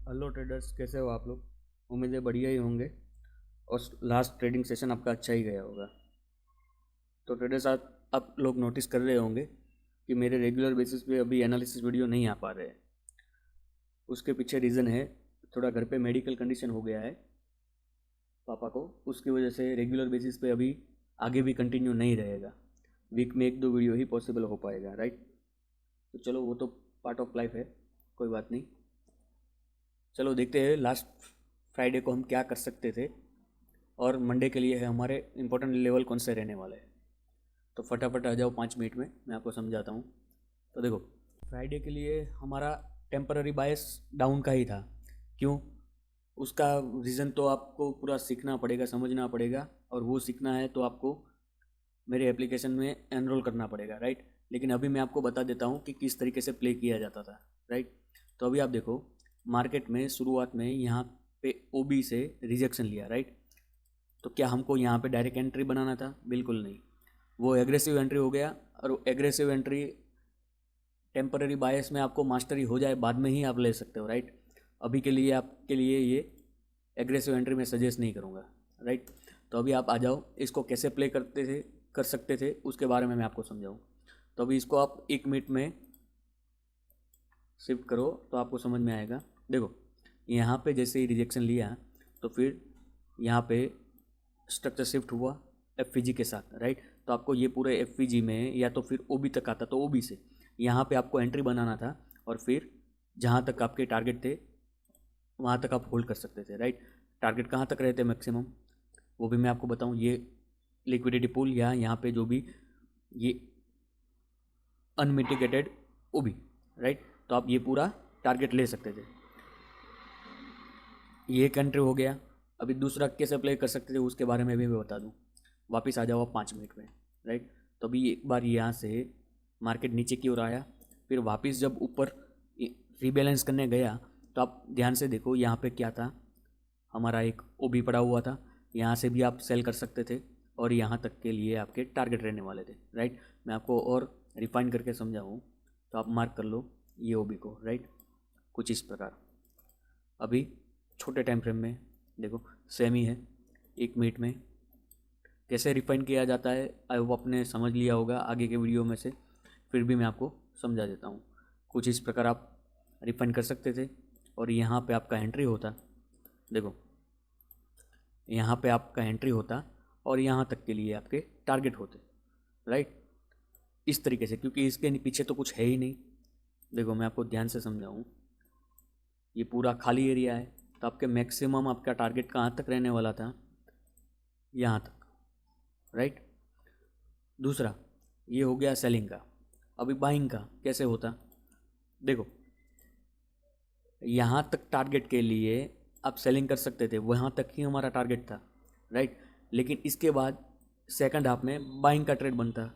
Hello traders, कैसे हो आप लोग। उम्मीद है बढ़िया ही होंगे और लास्ट ट्रेडिंग सेशन आपका अच्छा ही गया होगा। तो ट्रेडर्स, आप लोग नोटिस कर रहे होंगे कि मेरे रेगुलर बेसिस पे अभी एनालिसिस वीडियो नहीं आ पा रहे हैं। उसके पीछे रीज़न है, थोड़ा घर पे मेडिकल कंडीशन हो गया है पापा को। उसकी वजह से रेगुलर बेसिस पे अभी आगे भी कंटिन्यू नहीं रहेगा। वीक में एक दो वीडियो ही पॉसिबल हो पाएगा, राइट। तो चलो, वो तो पार्ट ऑफ लाइफ है, कोई बात नहीं। चलो देखते हैं लास्ट फ्राइडे को हम क्या कर सकते थे और मंडे के लिए है हमारे इंपॉर्टेंट लेवल कौन से रहने वाले हैं। तो फटाफट आ जाओ, 5 मिनट में मैं आपको समझाता हूँ। तो देखो, फ्राइडे के लिए हमारा टेम्पररी बायस डाउन का ही था। क्यों? उसका रीज़न तो आपको पूरा सीखना पड़ेगा, समझना पड़ेगा, और वो सीखना है तो आपको मेरे एप्लीकेशन में एनरोल करना पड़ेगा, राइट। लेकिन अभी मैं आपको बता देता हूँ कि किस तरीके से प्ले किया जाता था, राइट। तो अभी आप देखो, मार्केट में शुरुआत में यहाँ पे ओबी से रिजेक्शन लिया, राइट। तो क्या हमको यहाँ पे डायरेक्ट एंट्री बनाना था? बिल्कुल नहीं। वो एग्रेसिव एंट्री हो गया, और वो एग्रेसिव एंट्री टेम्पररी बायस में आपको मास्टरी हो जाए बाद में ही आप ले सकते हो, राइट। अभी के लिए आपके लिए ये एग्रेसिव एंट्री मैं सजेस्ट नहीं करूँगा, राइट। तो अभी आप आ जाओ, इसको कैसे प्ले कर सकते थे उसके बारे में मैं आपको समझाऊँ। तो अभी इसको आप 1 मिनट में शिफ्ट करो तो आपको समझ में आएगा। देखो, यहाँ पे जैसे ही रिजेक्शन लिया तो फिर यहाँ पे स्ट्रक्चर शिफ्ट हुआ एफ के साथ, राइट। तो आपको ये पूरे एफ में या तो फिर ओबी तक आता तो ओबी से यहाँ पे आपको एंट्री बनाना था, और फिर जहाँ तक आपके टारगेट थे वहाँ तक आप होल्ड कर सकते थे, राइट। टारगेट कहाँ तक रहते मैक्सिमम, वो भी मैं आपको बताऊँ। ये लिक्विडिटी पूल या यहाँ पे जो भी ये अनमिटिगेटेड ओबी, राइट। तो आप ये पूरा टारगेट ले सकते थे। ये एक एंट्री हो गया। अभी दूसरा कैसे प्ले कर सकते थे उसके बारे में भी मैं बता दूँ। वापस आ जाओ आप 5 मिनट में, राइट। तो अभी एक बार यहाँ से मार्केट नीचे की ओर आया, फिर वापस जब ऊपर रीबैलेंस करने गया तो आप ध्यान से देखो यहाँ पे क्या था, हमारा एक ओबी पड़ा हुआ था। यहाँ से भी आप सेल कर सकते थे और यहाँ तक के लिए आपके टारगेट रहने वाले थे, राइट। मैं आपको और रिफाइन करके समझाऊँ तो आप मार्क कर लो ये ओबी को, राइट। कुछ इस प्रकार। अभी छोटे टाइम फ्रेम में देखो, सेम ही है। 1 मिनट में कैसे रिफाइन किया जाता है आई होप आपने समझ लिया होगा आगे के वीडियो में से, फिर भी मैं आपको समझा देता हूँ। कुछ इस प्रकार आप रिफाइन कर सकते थे और यहाँ पे आपका एंट्री होता। देखो, यहाँ पे आपका एंट्री होता और यहाँ तक के लिए आपके टारगेट होते, राइट। इस तरीके से, क्योंकि इसके पीछे तो कुछ है ही नहीं। देखो, मैं आपको ध्यान से समझाऊँ, ये पूरा खाली एरिया है, तो आपके मैक्सिमम आपका टारगेट कहाँ तक रहने वाला था? यहाँ तक, राइट। दूसरा ये हो गया सेलिंग का। अभी बाइंग का कैसे होता? देखो, यहाँ तक टारगेट के लिए आप सेलिंग कर सकते थे, वहाँ तक ही हमारा टारगेट था, राइट। लेकिन इसके बाद सेकंड हाफ में बाइंग का ट्रेड बनता,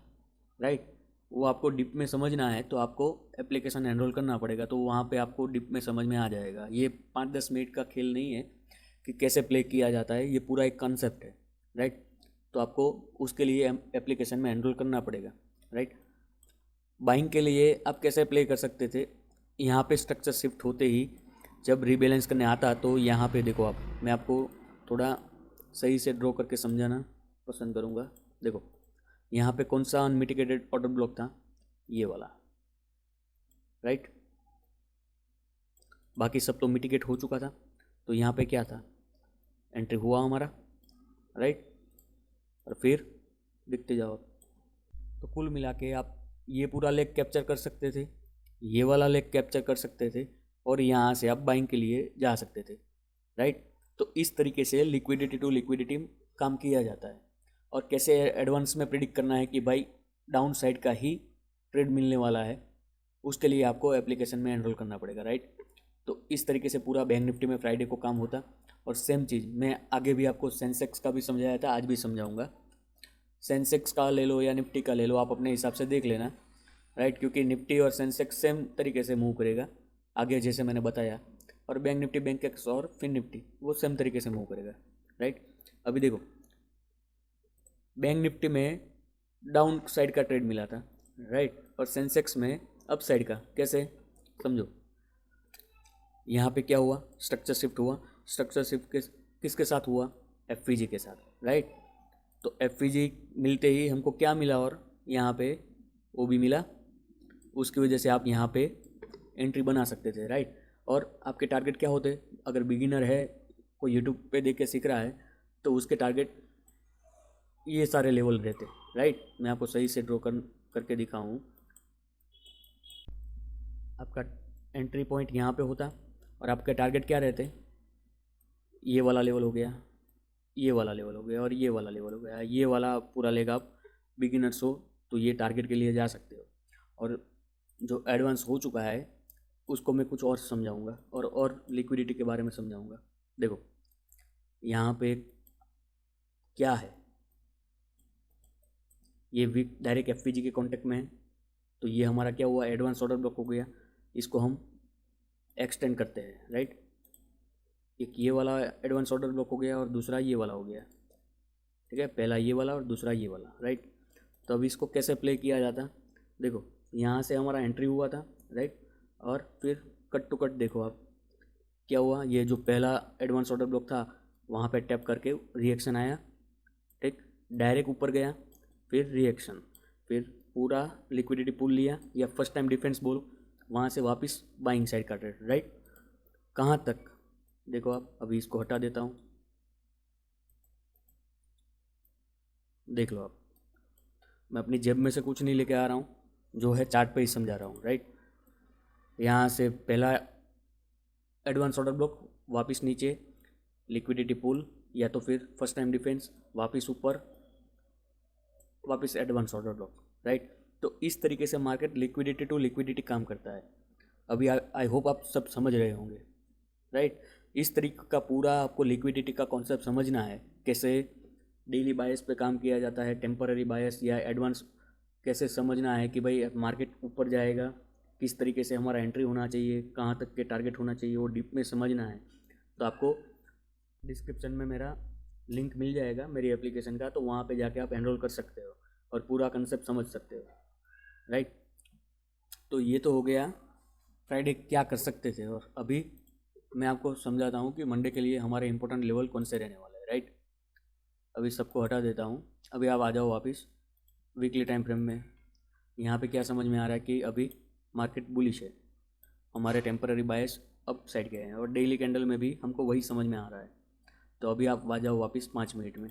राइट। वो आपको डिप में समझना है तो आपको एप्लीकेशन एनरोल करना पड़ेगा, तो वहाँ पे आपको डिप में समझ में आ जाएगा। ये 5-10 मिनट का खेल नहीं है कि कैसे प्ले किया जाता है, ये पूरा एक कंसेप्ट है, राइट। तो आपको उसके लिए एप्लीकेशन में एनरोल करना पड़ेगा, राइट। बाइंग के लिए आप कैसे प्ले कर सकते थे? यहाँ पे स्ट्रक्चर शिफ्ट होते ही जब रीबैलेंस करने आता तो यहाँ पे देखो, आप मैं आपको थोड़ा सही से ड्रॉ करके समझाना पसंद करूँगा। देखो, यहाँ पे कौन सा अनमिटिगेटेड ऑर्डर ब्लॉक था? ये वाला, राइट। बाकी सब तो मिटिगेट हो चुका था। तो यहाँ पे क्या था? एंट्री हुआ हमारा, राइट। और फिर दिखते जाओ। तो कुल मिला के आप ये पूरा लेग कैप्चर कर सकते थे, ये वाला लेग कैप्चर कर सकते थे, और यहाँ से आप बाइंग के लिए जा सकते थे, राइट। तो इस तरीके से लिक्विडिटी टू लिक्विडिटी काम किया जाता है। और कैसे एडवांस में प्रिडिक्ट करना है कि भाई डाउन साइड का ही ट्रेड मिलने वाला है, उसके लिए आपको एप्लीकेशन में एनरोल करना पड़ेगा, राइट। तो इस तरीके से पूरा बैंक निफ्टी में फ्राइडे को काम होता। और सेम चीज़ मैं आगे भी आपको सेंसेक्स का भी समझाया था, आज भी समझाऊंगा। सेंसेक्स का ले लो या निफ्टी का ले लो, आप अपने हिसाब से देख लेना, राइट। क्योंकि निफ्टी और सेंसेक्स सेम तरीके से मूव करेगा आगे, जैसे मैंने बताया। और बैंक निफ्टी, बैंक एक्स और फिन निफ्टी वो सेम तरीके से मूव करेगा, राइट। अभी देखो, बैंक निफ्टी में डाउन साइड का ट्रेड मिला था, राइट। और सेंसेक्स में अप साइड का। कैसे? समझो, यहाँ पे क्या हुआ, स्ट्रक्चर शिफ्ट हुआ। स्ट्रक्चर शिफ्ट किसके साथ हुआ, एफवीजी के साथ, राइट। तो एफवीजी मिलते ही हमको क्या मिला, और यहाँ पे वो भी मिला, उसकी वजह से आप यहाँ पे एंट्री बना सकते थे, राइट। और आपके टारगेट क्या होते, अगर बिगिनर है, कोई यूट्यूब पे देख के सीख रहा है, तो उसके टारगेट ये सारे लेवल रहते, राइट। मैं आपको सही से ड्रॉ करके दिखाऊँ। आपका एंट्री पॉइंट यहाँ पे होता और आपके टारगेट क्या रहते, ये वाला लेवल हो गया, ये वाला लेवल हो गया और ये वाला लेवल हो गया। ये वाला पूरा लेगा, आप बिगिनर्स हो तो ये टारगेट के लिए जा सकते हो। और जो एडवांस हो चुका है उसको मैं कुछ और समझाऊंगा और लिक्विडिटी के बारे में समझाऊंगा। देखो यहाँ पे क्या है, ये वीक डायरेक्ट एफपीजी के कांटेक्ट में है, तो ये हमारा क्या हुआ, एडवांस ऑर्डर ब्लॉक हो गया। इसको हम एक्सटेंड करते हैं, राइट। एक ये वाला एडवांस ऑर्डर ब्लॉक हो गया और दूसरा ये वाला हो गया, ठीक है। पहला ये वाला और दूसरा ये वाला, राइट। तो अब इसको कैसे प्ले किया जाता, देखो यहाँ से हमारा एंट्री हुआ था, राइट। और फिर कट टू कट देखो आप क्या हुआ, ये जो पहला एडवांस ऑर्डर ब्लॉक था वहाँ पे टैप करके रिएक्शन आया, ठीक। डायरेक्ट ऊपर गया, फिर रिएक्शन, फिर पूरा लिक्विडिटी पुल लिया या फर्स्ट टाइम डिफेंस बोलो, वहाँ से वापस बाइंग साइड का ट्रेड, राइट। कहाँ तक देखो आप, अभी इसको हटा देता हूँ, देख लो आप। मैं अपनी जेब में से कुछ नहीं लेके आ रहा हूँ, जो है चार्ट पे ही समझा रहा हूँ, राइट। यहाँ से पहला एडवांस ऑर्डर ब्लॉक, वापस नीचे लिक्विडिटी पुल, या तो फिर फर्स्ट टाइम डिफेंस, वापस ऊपर, वापस एडवांस ऑर्डर ब्लॉक, राइट। तो इस तरीके से मार्केट लिक्विडिटी टू लिक्विडिटी काम करता है। अभी आई होप आप सब समझ रहे होंगे, राइट। इस तरीके का पूरा आपको लिक्विडिटी का कॉन्सेप्ट समझना है, कैसे डेली बायस पे काम किया जाता है, टेम्पररी बायस या एडवांस कैसे समझना है कि भाई मार्केट ऊपर जाएगा, किस तरीके से हमारा एंट्री होना चाहिए, कहाँ तक के टारगेट होना चाहिए, वो डीप में समझना है। तो आपको डिस्क्रिप्शन में मेरा लिंक मिल जाएगा मेरी एप्लीकेशन का, तो वहाँ पे जाके आप एनरोल कर सकते हो और पूरा कंसेप्ट समझ सकते हो, राइट। तो ये तो हो गया फ्राइडे क्या कर सकते थे, और अभी मैं आपको समझाता हूँ कि मंडे के लिए हमारे इंपॉर्टेंट लेवल कौन से रहने वाले हैं, राइट। अभी सबको हटा देता हूँ, अभी आप आ जाओ वापस वीकली टाइम फ्रेम में। यहाँ पे क्या समझ में आ रहा है कि अभी मार्केट बुलिश है, हमारे टेम्पररी बायस अप साइड गए हैं, और डेली कैंडल में भी हमको वही समझ में आ रहा है। तो अभी आप आ जाओ वापस 5 मिनट में।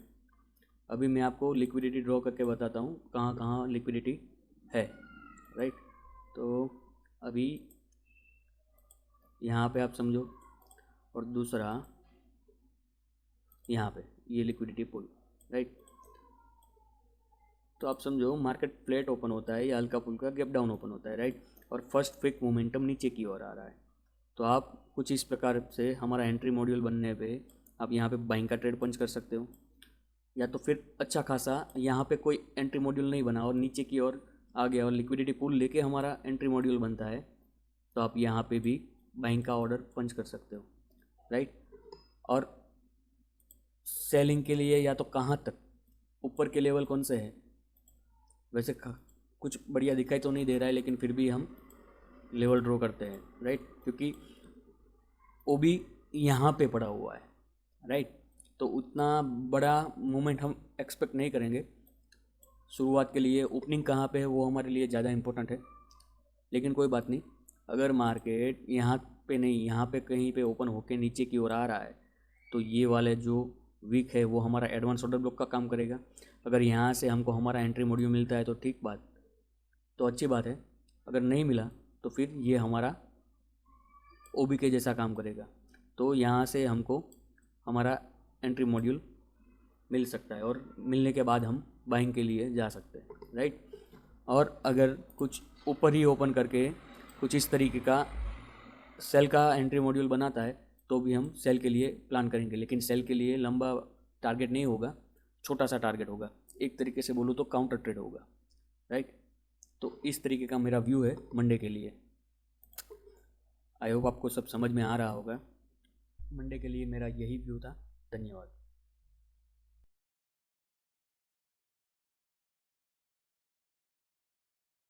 अभी मैं आपको लिक्विडिटी ड्रॉ करके बताता हूँ कहाँ कहाँ लिक्विडिटी है, राइट। तो अभी यहाँ पे आप समझो, और दूसरा यहाँ पे ये लिक्विडिटी पुल, राइट। तो आप समझो मार्केट फ्लैट ओपन होता है या हल्का फुल्का गैप डाउन ओपन होता है, राइट। और फर्स्ट फिक मोमेंटम नीचे की ओर आ रहा है। तो आप कुछ इस प्रकार से हमारा एंट्री मॉड्यूल बनने पे आप यहाँ पे बाइंग का ट्रेड पंच कर सकते हो, या तो फिर अच्छा खासा यहाँ पे कोई एंट्री मॉड्यूल नहीं बना और नीचे की ओर आ गया और लिक्विडिटी पुल लेके हमारा एंट्री मॉड्यूल बनता है, तो आप यहाँ पे भी बाइंग का ऑर्डर पंच कर सकते हो, राइट। और सेलिंग के लिए या तो कहाँ तक, ऊपर के लेवल कौन से है, वैसे कुछ बढ़िया दिखाई तो नहीं दे रहा है, लेकिन फिर भी हम लेवल ड्रॉ करते हैं, राइट, क्योंकि वो भी यहाँ पे पड़ा हुआ है, राइट। तो उतना बड़ा मूवमेंट हम एक्सपेक्ट नहीं करेंगे शुरुआत के लिए। ओपनिंग कहाँ पे है वो हमारे लिए ज़्यादा इंपॉर्टेंट है, लेकिन कोई बात नहीं। अगर मार्केट यहाँ पे नहीं, यहाँ पे कहीं पे ओपन होके नीचे की ओर आ रहा है, तो ये वाले जो वीक है वो हमारा एडवांस ऑर्डर ब्लॉक का काम करेगा। अगर यहाँ से हमको हमारा एंट्री मॉड्यूल मिलता है तो ठीक बात, तो अच्छी बात है। अगर नहीं मिला तो फिर ये हमारा ओबी के जैसा काम करेगा। तो यहाँ से हमको हमारा एंट्री मॉड्यूल मिल सकता है, और मिलने के बाद हम बाइंग के लिए जा सकते हैं, राइट। और अगर कुछ ऊपर ही ओपन करके कुछ इस तरीके का सेल का एंट्री मॉड्यूल बनाता है, तो भी हम सेल के लिए प्लान करेंगे, लेकिन सेल के लिए लंबा टारगेट नहीं होगा, छोटा सा टारगेट होगा, एक तरीके से बोलूँ तो काउंटर ट्रेड होगा, राइट। तो इस तरीके का मेरा व्यू है मंडे के लिए। आई होप आपको सब समझ में आ रहा होगा। मंडे के लिए मेरा यही व्यू था। धन्यवाद।